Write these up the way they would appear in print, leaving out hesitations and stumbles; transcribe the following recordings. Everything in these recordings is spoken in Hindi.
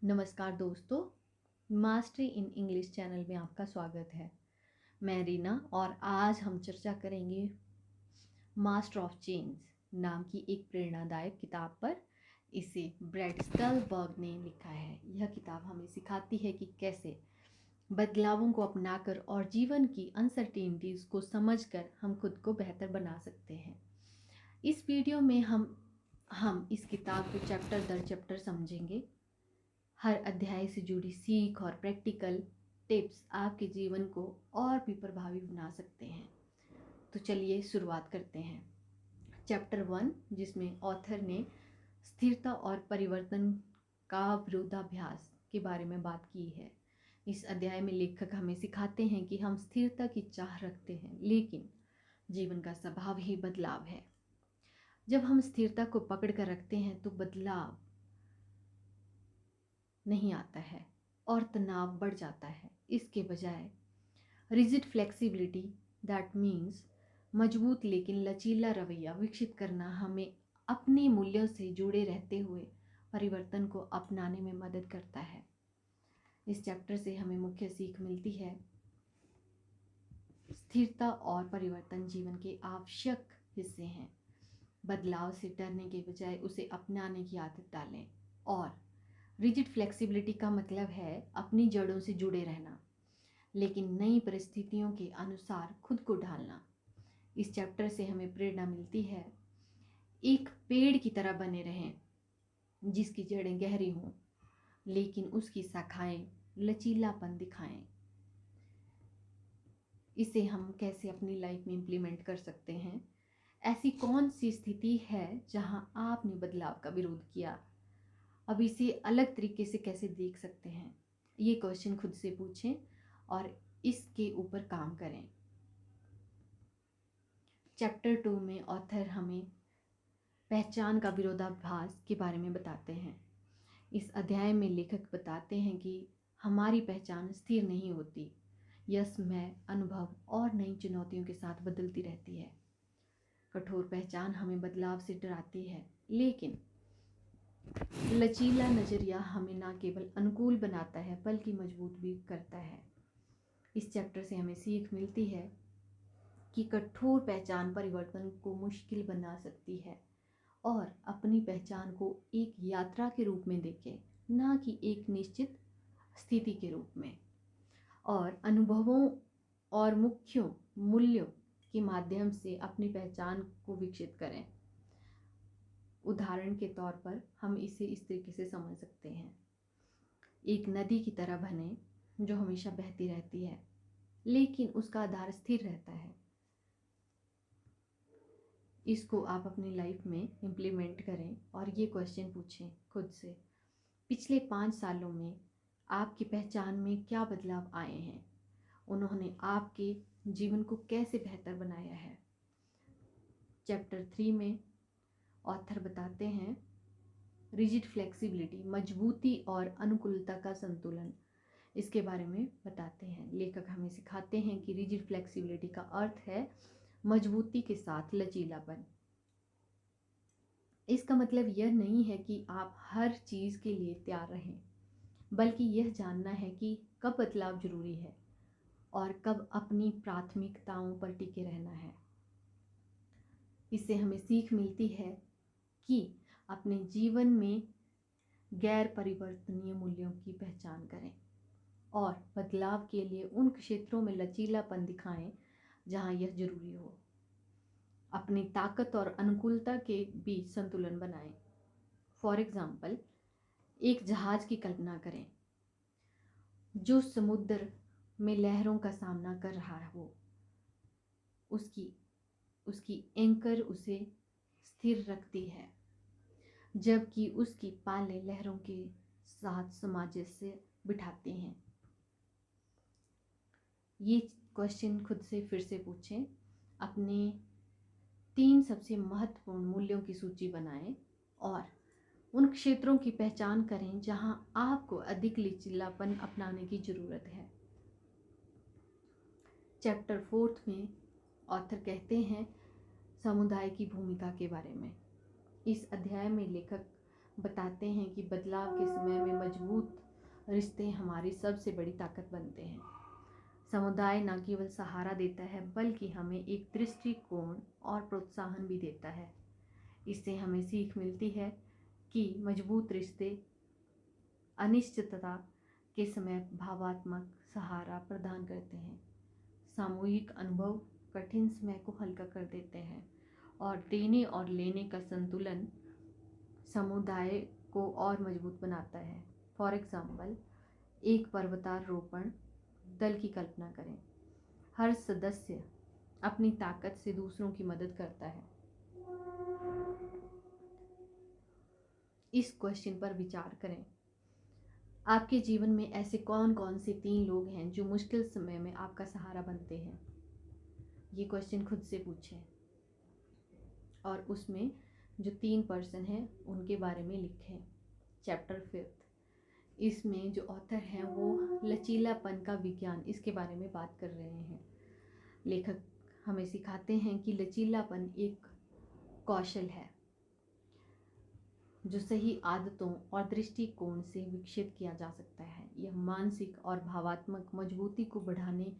नमस्कार दोस्तों, मास्टरी इन इंग्लिश चैनल में आपका स्वागत है। मैं रीना और आज हम चर्चा करेंगे मास्टर ऑफ चेंज नाम की एक प्रेरणादायक किताब पर। इसे ब्रैड स्टलबर्ग ने लिखा है। यह किताब हमें सिखाती है कि कैसे बदलावों को अपनाकर और जीवन की अनसर्टेनिटीज़ को समझकर हम खुद को बेहतर बना सकते हैं। इस वीडियो में हम इस किताब को चैप्टर दर चैप्टर समझेंगे। हर अध्याय से जुड़ी सीख और प्रैक्टिकल टिप्स आपके जीवन को और भी प्रभावी बना सकते हैं। तो चलिए शुरुआत करते हैं। चैप्टर 1, जिसमें ऑथर ने स्थिरता और परिवर्तन का विरोधाभास के बारे में बात की है। इस अध्याय में लेखक हमें सिखाते हैं कि हम स्थिरता की चाह रखते हैं, लेकिन जीवन का स्वभाव ही बदलाव है। जब हम स्थिरता को पकड़ कर रखते हैं तो बदलाव नहीं आता है और तनाव बढ़ जाता है। इसके बजाय रिजिड फ्लेक्सिबिलिटी, दैट मीन्स मजबूत लेकिन लचीला रवैया विकसित करना हमें अपने मूल्यों से जुड़े रहते हुए परिवर्तन को अपनाने में मदद करता है। इस चैप्टर से हमें मुख्य सीख मिलती है। स्थिरता और परिवर्तन जीवन के आवश्यक हिस्से हैं। बदलाव से डरने के बजाय उसे अपनाने की आदत डालें। और रिजिड फ्लेक्सिबिलिटी का मतलब है अपनी जड़ों से जुड़े रहना, लेकिन नई परिस्थितियों के अनुसार खुद को ढालना। इस चैप्टर से हमें प्रेरणा मिलती है, एक पेड़ की तरह बने रहें जिसकी जड़ें गहरी हों, लेकिन उसकी शाखाएं लचीलापन दिखाएं। इसे हम कैसे अपनी लाइफ में इम्प्लीमेंट कर सकते हैं? ऐसी कौन सी स्थिति है जहां आपने बदलाव का विरोध किया? अब इसे अलग तरीके से कैसे देख सकते हैं? ये क्वेश्चन खुद से पूछें और इसके ऊपर काम करें। चैप्टर 2 में ऑथर हमें पहचान का विरोधाभास के बारे में बताते हैं। इस अध्याय में लेखक बताते हैं कि हमारी पहचान स्थिर नहीं होती। यह समय, अनुभव और नई चुनौतियों के साथ बदलती रहती है। कठोर पहचान हमें बदलाव से डराती है, लेकिन लचीला नजरिया हमें न केवल अनुकूल बनाता है बल्कि मजबूत भी करता है। इस चैप्टर से हमें सीख मिलती है कि कठोर पहचान परिवर्तन को मुश्किल बना सकती है और अपनी पहचान को एक यात्रा के रूप में देखें, ना कि एक निश्चित स्थिति के रूप में। और अनुभवों और मुख्य मूल्यों के माध्यम से अपनी पहचान को विकसित करें। उदाहरण के तौर पर हम इसे इस तरीके से समझ सकते हैं, एक नदी की तरह बने जो हमेशा बहती रहती है, लेकिन उसका आधार स्थिर रहता है। इसको आप अपनी लाइफ में इम्प्लीमेंट करें और ये क्वेश्चन पूछें खुद से, पिछले 5 सालों में आपकी पहचान में क्या बदलाव आए हैं? उन्होंने आपके जीवन को कैसे बेहतर बनाया है? चैप्टर 3 में ऑथर बताते हैं रिजिड फ्लेक्सिबिलिटी, मजबूती और अनुकूलता का संतुलन। इसके बारे में बताते हैं। लेखक हमें सिखाते हैं कि रिजिड फ्लेक्सिबिलिटी का अर्थ है मजबूती के साथ लचीलापन। इसका मतलब यह नहीं है कि आप हर चीज़ के लिए तैयार रहें, बल्कि यह जानना है कि कब बदलाव जरूरी है और कब अपनी प्राथमिकताओं पर टिके रहना है। इससे हमें सीख मिलती है कि अपने जीवन में गैर परिवर्तनीय मूल्यों की पहचान करें और बदलाव के लिए उन क्षेत्रों में लचीलापन दिखाएं जहां यह जरूरी हो। अपनी ताकत और अनुकूलता के बीच संतुलन बनाएं। फॉर एग्जाम्पल, एक जहाज की कल्पना करें जो समुद्र में लहरों का सामना कर रहा हो। उसकी एंकर उसे स्थिर रखती है, जबकि उसकी पालें लहरों के साथ सामंजस्य बिठाती हैं। ये क्वेश्चन खुद से फिर से पूछें। अपने 3 सबसे महत्वपूर्ण मूल्यों की सूची बनाएं और उन क्षेत्रों की पहचान करें जहां आपको अधिक लचीलापन अपनाने की ज़रूरत है। चैप्टर 4 में ऑथर कहते हैं समुदाय की भूमिका के बारे में। इस अध्याय में लेखक बताते हैं कि बदलाव के समय में मजबूत रिश्ते हमारी सबसे बड़ी ताकत बनते हैं। समुदाय न केवल सहारा देता है बल्कि हमें एक दृष्टिकोण और प्रोत्साहन भी देता है। इससे हमें सीख मिलती है कि मजबूत रिश्ते अनिश्चितता के समय भावात्मक सहारा प्रदान करते हैं। सामूहिक अनुभव कठिन समय को हल्का कर देते हैं और देने और लेने का संतुलन समुदाय को और मजबूत बनाता है। फॉर एग्जाम्पल, एक पर्वतारोहण दल की कल्पना करें। हर सदस्य अपनी ताकत से दूसरों की मदद करता है। इस क्वेश्चन पर विचार करें, आपके जीवन में ऐसे कौन कौन से 3 लोग हैं जो मुश्किल समय में आपका सहारा बनते हैं? ये क्वेश्चन खुद से पूछें और उसमें जो 3 पर्सन हैं उनके बारे में लिखें। चैप्टर 5, इसमें जो ऑथर हैं वो लचीलापन का विज्ञान, इसके बारे में बात कर रहे हैं। लेखक हमें सिखाते हैं कि लचीलापन एक कौशल है जो सही आदतों और दृष्टिकोण से विकसित किया जा सकता है। यह मानसिक और भावात्मक मजबूती को बढ़ाने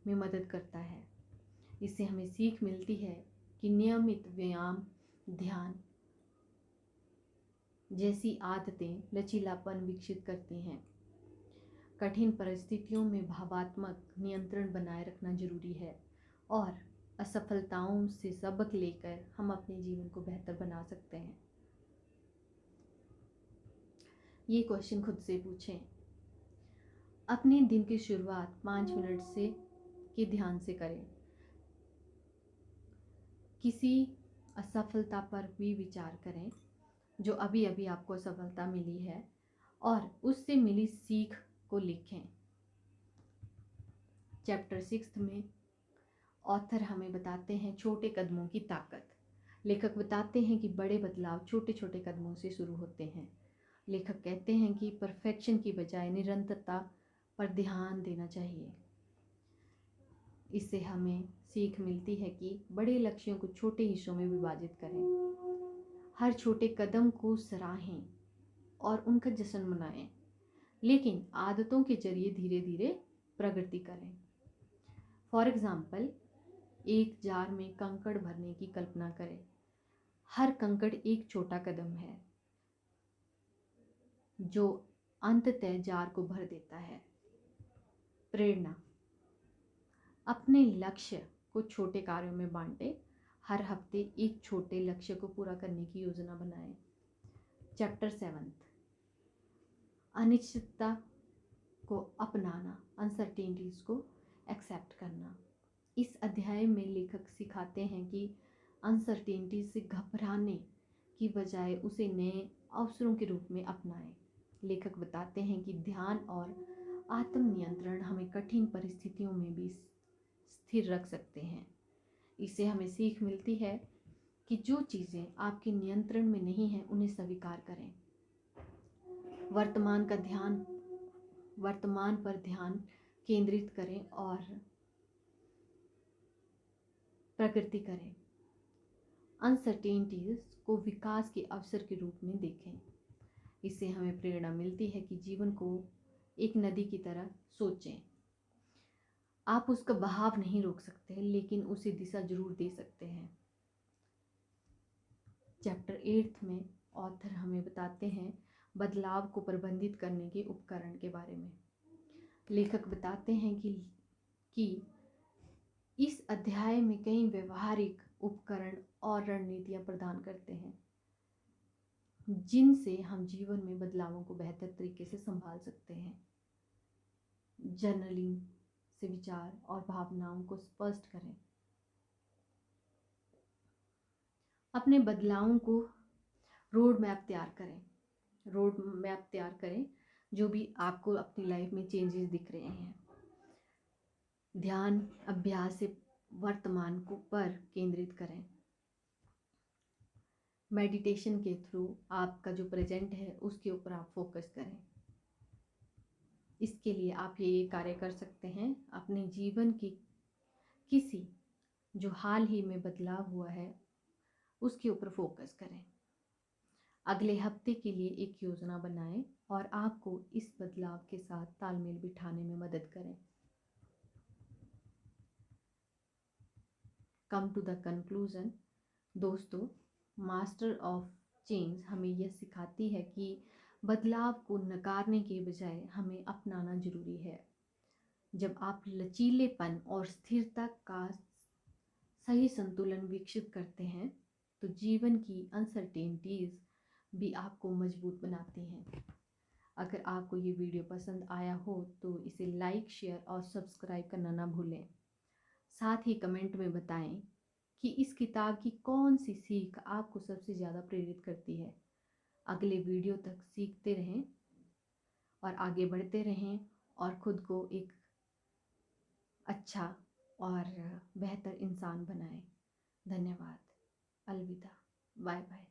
में मदद करता है। इससे हमें सीख मिलती है कि नियमित व्यायाम, ध्यान जैसी आदतें लचीलापन विकसित करती हैं। कठिन परिस्थितियों में भावात्मक नियंत्रण बनाए रखना जरूरी है और असफलताओं से सबक लेकर हम अपने जीवन को बेहतर बना सकते हैं। ये क्वेश्चन खुद से पूछें। अपने दिन की शुरुआत 5 मिनट से के ध्यान से करें। किसी असफलता पर भी विचार करें जो अभी अभी आपको सफलता मिली है और उससे मिली सीख को लिखें। चैप्टर 6 में ऑथर हमें बताते हैं छोटे कदमों की ताकत। लेखक बताते हैं कि बड़े बदलाव छोटे छोटे कदमों से शुरू होते हैं। लेखक कहते हैं कि परफेक्शन की बजाय निरंतरता पर ध्यान देना चाहिए। इससे हमें सीख मिलती है कि बड़े लक्ष्यों को छोटे हिस्सों में विभाजित करें। हर छोटे कदम को सराहें और उनका जश्न मनाएं, लेकिन आदतों के जरिए धीरे धीरे प्रगति करें। फॉर एग्जाम्पल, एक जार में कंकड़ भरने की कल्पना करें। हर कंकड़ एक छोटा कदम है जो अंततः जार को भर देता है। प्रेरणा, अपने लक्ष्य को छोटे कार्यों में बांटें। हर हफ्ते एक छोटे लक्ष्य को पूरा करने की योजना बनाएं। चैप्टर 7, अनिश्चितता को अपनाना, अनसर्टेनिटीज को एक्सेप्ट करना। इस अध्याय में लेखक सिखाते हैं कि अनसर्टेनिटी से घबराने की बजाय उसे नए अवसरों के रूप में अपनाएं। लेखक बताते हैं कि ध्यान और आत्मनियंत्रण हमें कठिन परिस्थितियों में भी स्थिर रख सकते हैं। इससे हमें सीख मिलती है कि जो चीज़ें आपके नियंत्रण में नहीं हैं उन्हें स्वीकार करें। वर्तमान पर ध्यान केंद्रित करें और प्रगति करें। अनसर्टेनिटीज को विकास के अवसर के रूप में देखें। इससे हमें प्रेरणा मिलती है कि जीवन को एक नदी की तरह सोचें। आप उसका बहाव नहीं रोक सकते, लेकिन उसे दिशा जरूर दे सकते हैं। चैप्टर 8 में ऑथर हमें बताते हैं बदलाव को प्रबंधित करने के उपकरण के बारे में। लेखक बताते हैं कि इस अध्याय में कई व्यवहारिक उपकरण और रणनीतियां प्रदान करते हैं जिनसे हम जीवन में बदलावों को बेहतर तरीके से संभाल सकते हैं। जर्नलिंग से विचार और भावनाओं को स्पष्ट करें। अपने बदलावों को रोड मैप तैयार करें जो भी आपको अपनी लाइफ में चेंजेस दिख रहे हैं। ध्यान अभ्यास से वर्तमान को पर केंद्रित करें। मेडिटेशन के थ्रू आपका जो प्रेजेंट है उसके ऊपर आप फोकस करें। इसके लिए आप ये कार्य कर सकते हैं, अपने जीवन की किसी जो हाल ही में बदलाव हुआ है उसके ऊपर फोकस करें। अगले हफ्ते के लिए एक योजना बनाएं और आपको इस बदलाव के साथ तालमेल बिठाने में मदद करें। Come to the conclusion. दोस्तों, मास्टर ऑफ चेंज हमें यह सिखाती है कि बदलाव को नकारने के बजाय हमें अपनाना जरूरी है। जब आप लचीलेपन और स्थिरता का सही संतुलन विकसित करते हैं तो जीवन की अनसर्टेनिटीज भी आपको मजबूत बनाती हैं। अगर आपको ये वीडियो पसंद आया हो तो इसे लाइक, शेयर और सब्सक्राइब करना ना भूलें। साथ ही कमेंट में बताएं कि इस किताब की कौन सी सीख आपको सबसे ज़्यादा प्रेरित करती है। अगले वीडियो तक सीखते रहें और आगे बढ़ते रहें और खुद को एक अच्छा और बेहतर इंसान बनाएं। धन्यवाद। अलविदा। Bye bye.